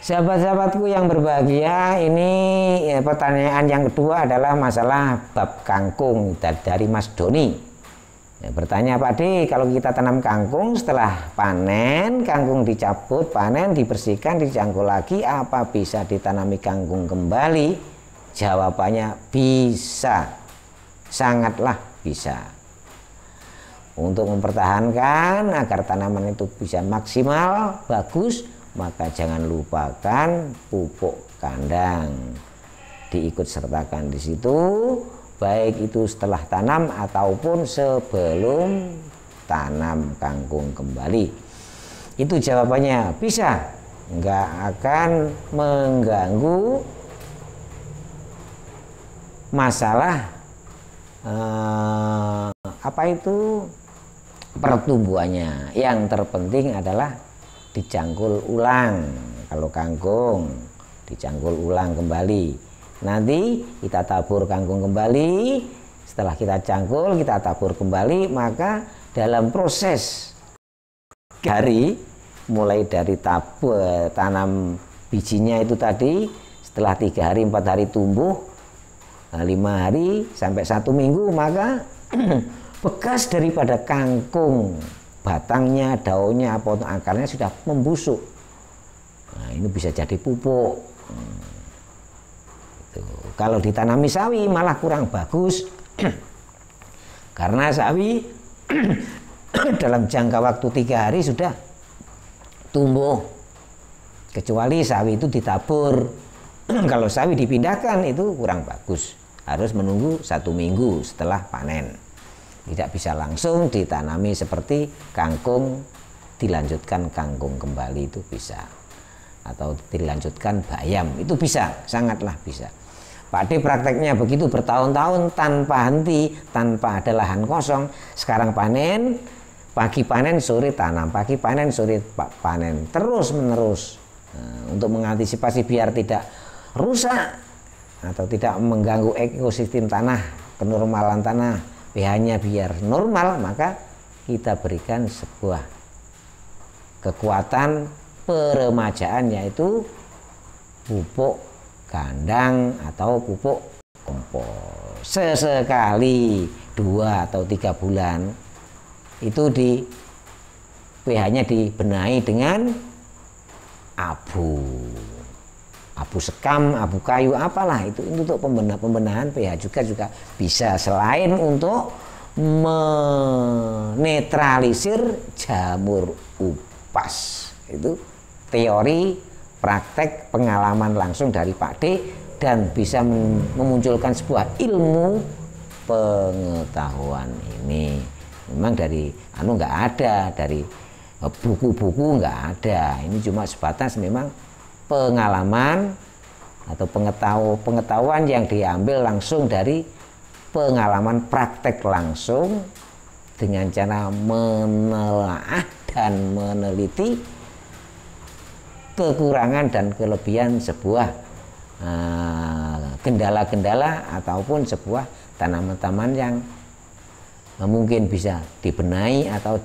Sahabat-sahabatku yang berbahagia, ini pertanyaan yang kedua adalah masalah bab kangkung dari Mas Doni. Bertanya, Pak D, kalau kita tanam kangkung setelah panen, kangkung dicabut, panen, dibersihkan, dicangkul lagi, apa bisa ditanami kangkung kembali? Jawabannya bisa, sangatlah bisa. Untuk mempertahankan agar tanaman itu bisa maksimal, bagus, maka jangan lupakan pupuk kandang. Diikut sertakan di situ, baik itu setelah tanam ataupun sebelum tanam kangkung kembali. Itu jawabannya bisa, nggak akan mengganggu masalah pertumbuhannya. Yang terpenting adalah dicangkul ulang. Kalau kangkung dicangkul ulang kembali, nanti kita tabur kangkung kembali. Setelah kita cangkul, kita tabur kembali, maka dalam proses mulai dari tabur tanam bijinya itu tadi, setelah 3 hari 4 hari tumbuh, 5 hari sampai 1 minggu, maka bekas daripada kangkung, batangnya, daunnya, atau akarnya sudah membusuk. Nah, ini bisa jadi pupuk. Kalau ditanami sawi malah kurang bagus, karena sawi dalam jangka waktu 3 hari sudah tumbuh. Kecuali sawi itu ditabur. Kalau sawi dipindahkan itu kurang bagus. Harus menunggu 1 minggu setelah panen. Tidak bisa langsung ditanami seperti kangkung, dilanjutkan kangkung kembali, itu bisa. Atau dilanjutkan bayam, itu bisa, sangatlah bisa. Pak D prakteknya begitu bertahun-tahun tanpa henti, tanpa ada lahan kosong. Sekarang panen, pagi panen, sore tanam, pagi panen, sore panen, terus menerus. Nah, untuk mengantisipasi biar tidak rusak atau tidak mengganggu ekosistem tanah, kenormalan tanah, pH-nya biar normal, maka kita berikan sebuah kekuatan peremajaan, yaitu pupuk kandang atau pupuk kompos. Sesekali 2 atau 3 bulan itu pH-nya dibenahi dengan abu sekam, abu kayu, apalah itu untuk pembenahan pH juga bisa, selain untuk menetralisir jamur upas. Itu teori, praktek, pengalaman langsung dari Pak D, dan bisa memunculkan sebuah ilmu pengetahuan ini. Memang dari nggak ada, dari buku-buku nggak ada. Ini cuma sebatas memang pengalaman atau pengetahuan yang diambil langsung dari pengalaman praktek langsung dengan cara menelaah dan meneliti kekurangan dan kelebihan sebuah kendala-kendala ataupun sebuah tanaman-tanaman yang mungkin bisa dibenahi atau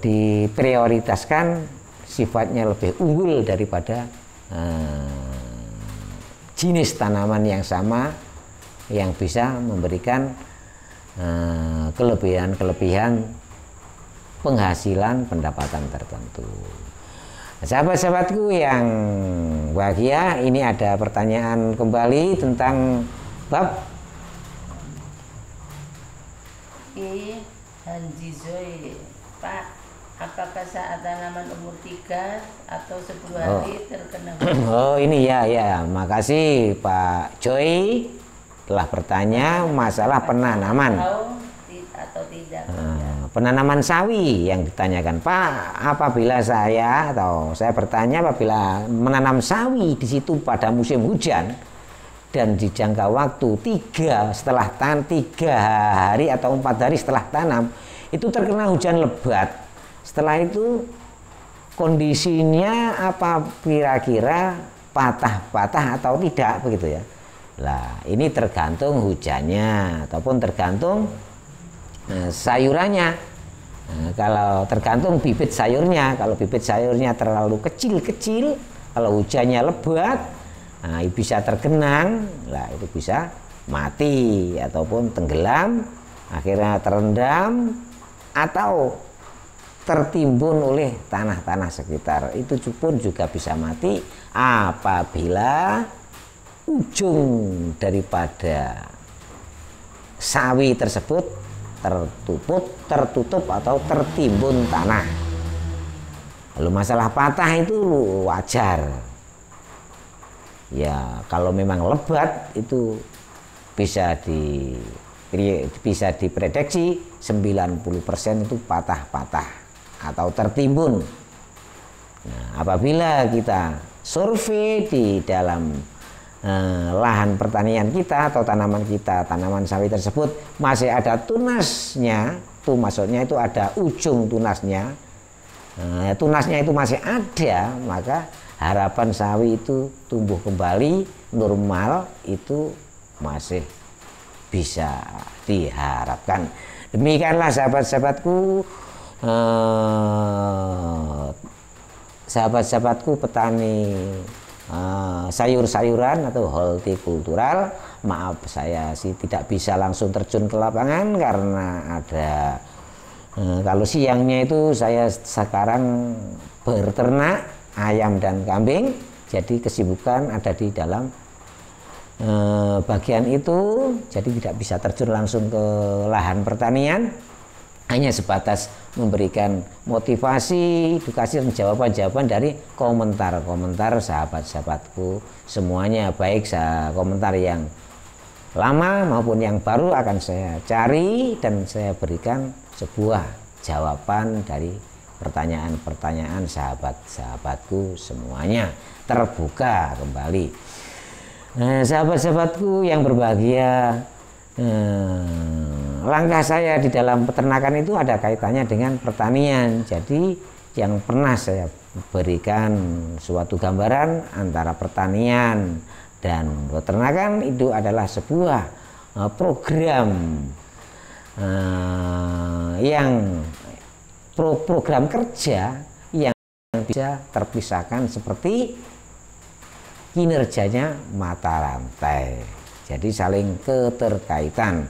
diprioritaskan sifatnya lebih unggul daripada jenis tanaman yang sama, yang bisa memberikan kelebihan penghasilan pendapatan tertentu. Sahabat-sahabatku yang bahagia, ini ada pertanyaan kembali tentang bab Hanjizoy. Pak, apakah saat tanaman umur 3 atau 10 hari terkena Oh ini ya, makasih Pak Joy telah bertanya masalah penanaman atau tidak. Penanaman sawi yang ditanyakan, Pak, apabila saya bertanya, apabila menanam sawi di situ pada musim hujan dan di jangka waktu 3 hari atau 4 hari setelah tanam itu terkena hujan lebat, setelah itu kondisinya apa kira-kira patah atau tidak, begitu ya. Lah ini tergantung hujannya ataupun tergantung sayurannya. Nah, kalau tergantung bibit sayurnya, kalau bibit sayurnya terlalu kecil-kecil, kalau hujannya lebat, nah, bisa tergenang, lah itu bisa mati ataupun tenggelam, akhirnya terendam atau tertimbun oleh tanah-tanah sekitar. Itu pun juga bisa mati apabila ujung daripada sawi tersebut tertutup atau tertimbun tanah. Lalu masalah patah itu wajar. Ya, kalau memang lebat itu bisa diprediksi 90% itu patah-patah atau tertimbun. Nah, apabila kita survei di dalam lahan pertanian kita atau tanaman kita, tanaman sawi tersebut masih ada tunasnya, tuh maksudnya itu ada ujung tunasnya, tunasnya itu masih ada, maka harapan sawi itu tumbuh kembali normal itu masih bisa diharapkan. Demikianlah sahabat-sahabatku, sahabat-sahabatku petani sayur-sayuran atau hortikultural. Maaf saya sih tidak bisa langsung terjun ke lapangan karena ada kalau siangnya itu saya sekarang berternak ayam dan kambing, jadi kesibukan ada di dalam bagian itu, jadi tidak bisa terjun langsung ke lahan pertanian. Hanya sebatas memberikan motivasi, edukasi, dan jawaban-jawaban dari komentar-komentar sahabat-sahabatku semuanya, baik komentar yang lama maupun yang baru akan saya cari dan saya berikan sebuah jawaban dari pertanyaan-pertanyaan sahabat-sahabatku semuanya, terbuka kembali. Nah, sahabat-sahabatku yang berbahagia, langkah saya di dalam peternakan itu ada kaitannya dengan pertanian. Jadi yang pernah saya berikan suatu gambaran antara pertanian dan peternakan itu adalah sebuah program program kerja yang bisa terpisahkan seperti kinerjanya mata rantai. Jadi saling keterkaitan.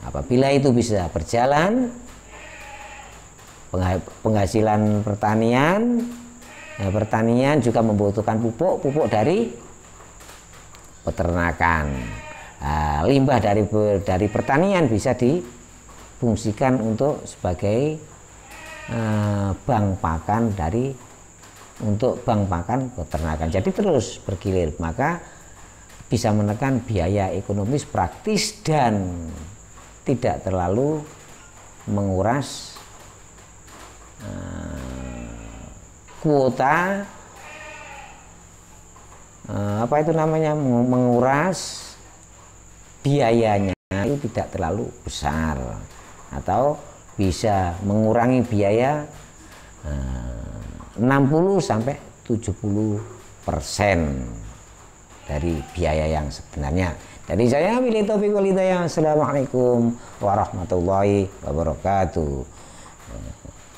Apabila itu bisa berjalan, penghasilan pertanian, pertanian juga membutuhkan pupuk dari peternakan. Limbah dari pertanian bisa difungsikan untuk sebagai bank pakan untuk bank pakan peternakan. Jadi terus bergilir, maka bisa menekan biaya ekonomis praktis dan tidak terlalu menguras kuota menguras biayanya itu tidak terlalu besar, atau bisa mengurangi biaya 60-70% dari biaya yang sebenarnya. Jadi saya pilih taufiq wal hidayah. Assalamualaikum warahmatullahi wabarakatuh.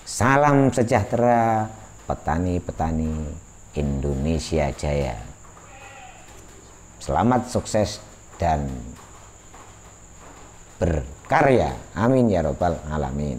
Salam sejahtera petani-petani Indonesia Jaya. Selamat sukses dan berkarya. Amin ya robbal alamin.